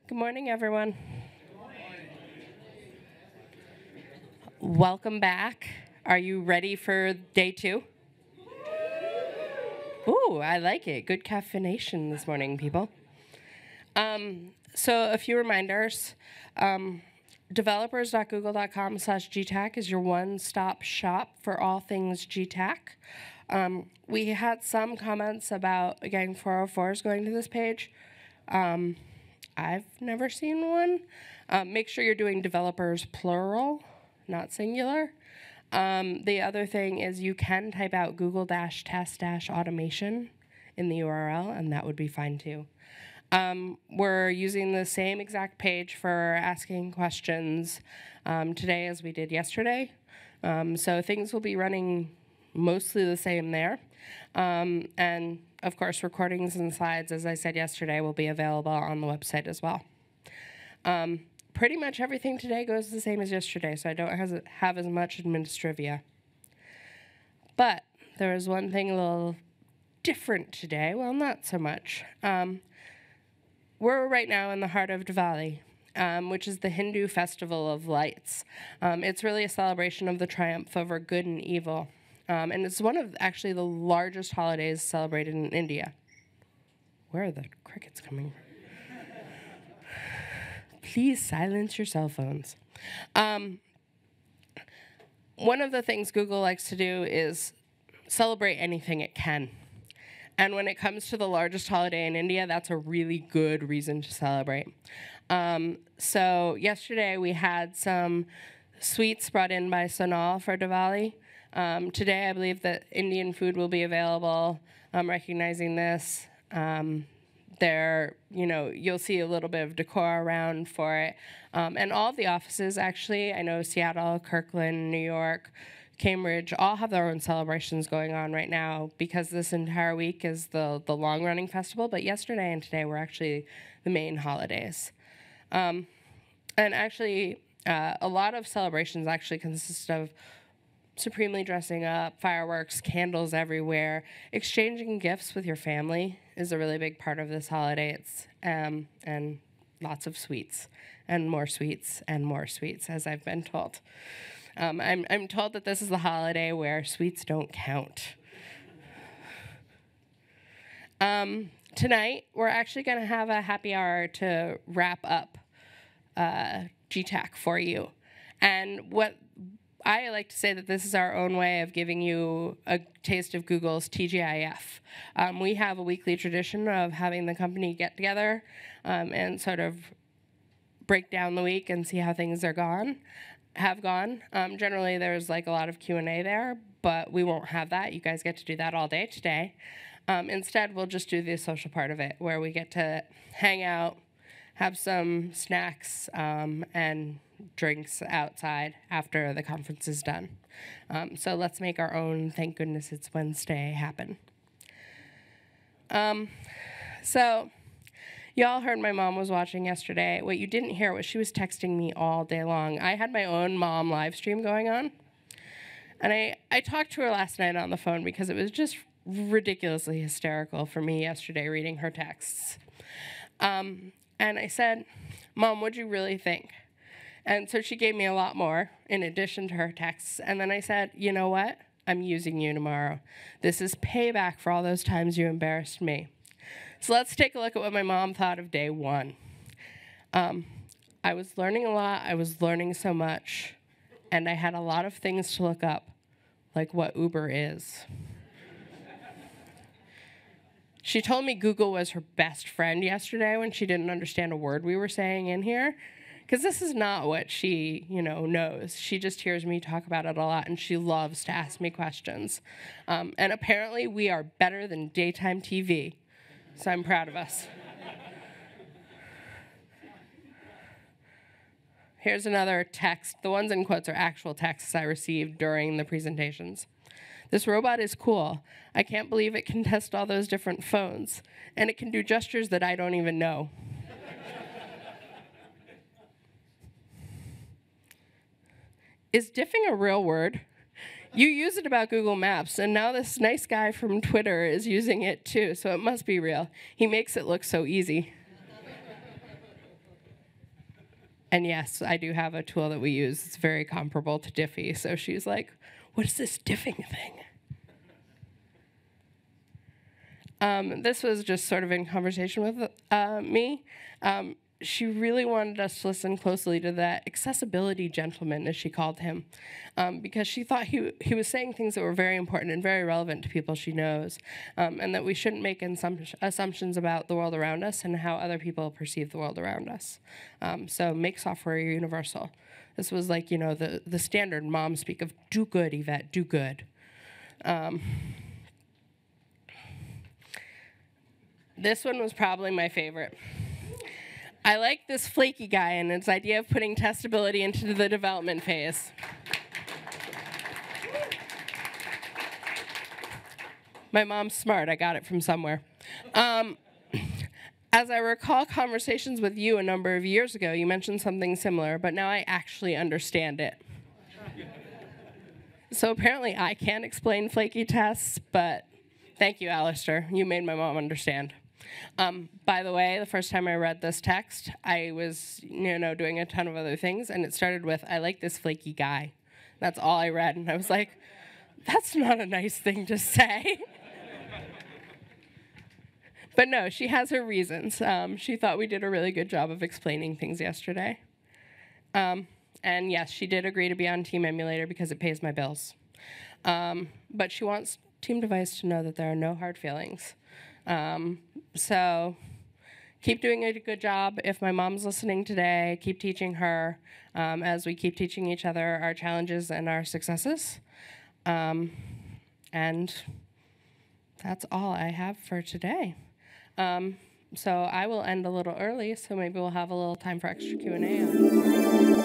Good morning, everyone. Welcome back. Are you ready for day 2? Ooh, I like it. Good caffeination this morning, people. So a few reminders. Developers.google.com/GTAC is your one-stop shop for all things GTAC. We had some comments about gang 404s going to this page. I've never seen one. Make sure you're doing developers plural, not singular. The other thing is you can type out Google-test-automation in the URL, and that would be fine too. We're using the same exact page for asking questions today as we did yesterday. So things will be running mostly the same there. And of course, recordings and slides, as I said yesterday, will be available on the website as well. Pretty much everything today goes the same as yesterday, so I don't have as much administrivia. But there is one thing a little different today. Well, not so much. We're right now in the heart of Diwali, which is the Hindu festival of lights. It's really a celebration of the triumph over good and evil. And it's one of actually the largest holidays celebrated in India. Where are the crickets coming from? Please silence your cell phones. One of the things Google likes to do is celebrate anything it can. And when it comes to the largest holiday in India, that's a really good reason to celebrate. So yesterday we had some sweets brought in by Sonal for Diwali. Today I believe that Indian food will be available. Recognizing this, you'll see a little bit of decor around for it. And all of the offices, actually, I know Seattle, Kirkland, New York, Cambridge, all have their own celebrations going on right now because this entire week is the long-running festival, but yesterday and today were actually the main holidays. And actually, a lot of celebrations actually consist of supremely dressing up, fireworks, candles everywhere. Exchanging gifts with your family is a really big part of this holiday. It's and lots of sweets, and more sweets, and more sweets, as I've been told. I'm told that this is the holiday where sweets don't count. Tonight, we're actually going to have a happy hour to wrap up GTAC for you. And what I like to say that this is our own way of giving you a taste of Google's TGIF. We have a weekly tradition of having the company get together and sort of break down the week and see how things have gone. Generally, there's like a lot of Q&A there, but we won't have that. You guys get to do that all day today. Instead, we'll just do the social part of it, where we get to hang out, have some snacks, and drinks outside after the conference is done. So let's make our own Thank Goodness It's Wednesday happen. So y'all heard my mom was watching yesterday. What you didn't hear was she was texting me all day long. I had my own mom live stream going on. And I talked to her last night on the phone because it was just ridiculously hysterical for me yesterday reading her texts. And I said, Mom, what'd you really think? And so she gave me a lot more in addition to her texts. And then I said, you know what? I'm using you tomorrow. This is payback for all those times you embarrassed me. So let's take a look at what my mom thought of day 1. I was learning a lot. I was learning so much. And I had a lot of things to look up, like what Uber is. She told me Google was her best friend yesterday when she didn't understand a word we were saying in here. Because this is not what she, knows. She just hears me talk about it a lot, and she loves to ask me questions. And apparently, we are better than daytime TV. So I'm proud of us. Here's another text. The ones in quotes are actual texts I received during the presentations. This robot is cool. I can't believe it can test all those different phones. And it can do gestures that I don't even know. Is diffing a real word? You use it about Google Maps, and now this nice guy from Twitter is using it too, so it must be real. He makes it look so easy. And yes, I do have a tool that we use. It's very comparable to Diffie. So she's like, what is this diffing thing? This was just sort of in conversation with me. She really wanted us to listen closely to that accessibility gentleman, as she called him, because she thought he was saying things that were very important and very relevant to people she knows, and that we shouldn't make assumptions about the world around us and how other people perceive the world around us. So make software universal. This was like, the standard mom speak of do good, Yvette, do good. This one was probably my favorite. I like this flaky guy and its idea of putting testability into the development phase. My mom's smart. I got it from somewhere. As I recall conversations with you a number of years ago, you mentioned something similar, but now I actually understand it. So apparently I can't explain flaky tests, but thank you, Alistair. You made my mom understand. By the way, the first time I read this text, I was, doing a ton of other things, and it started with, I like this flaky guy. That's all I read, and I was like, that's not a nice thing to say. But no, she has her reasons. She thought we did a really good job of explaining things yesterday. And yes, she did agree to be on Team Emulator because it pays my bills. But she wants Team Device to know that there are no hard feelings. So keep doing a good job. If my mom's listening today, keep teaching her as we keep teaching each other our challenges and our successes. And that's all I have for today. So I will end a little early, so maybe we'll have a little time for extra Q&A.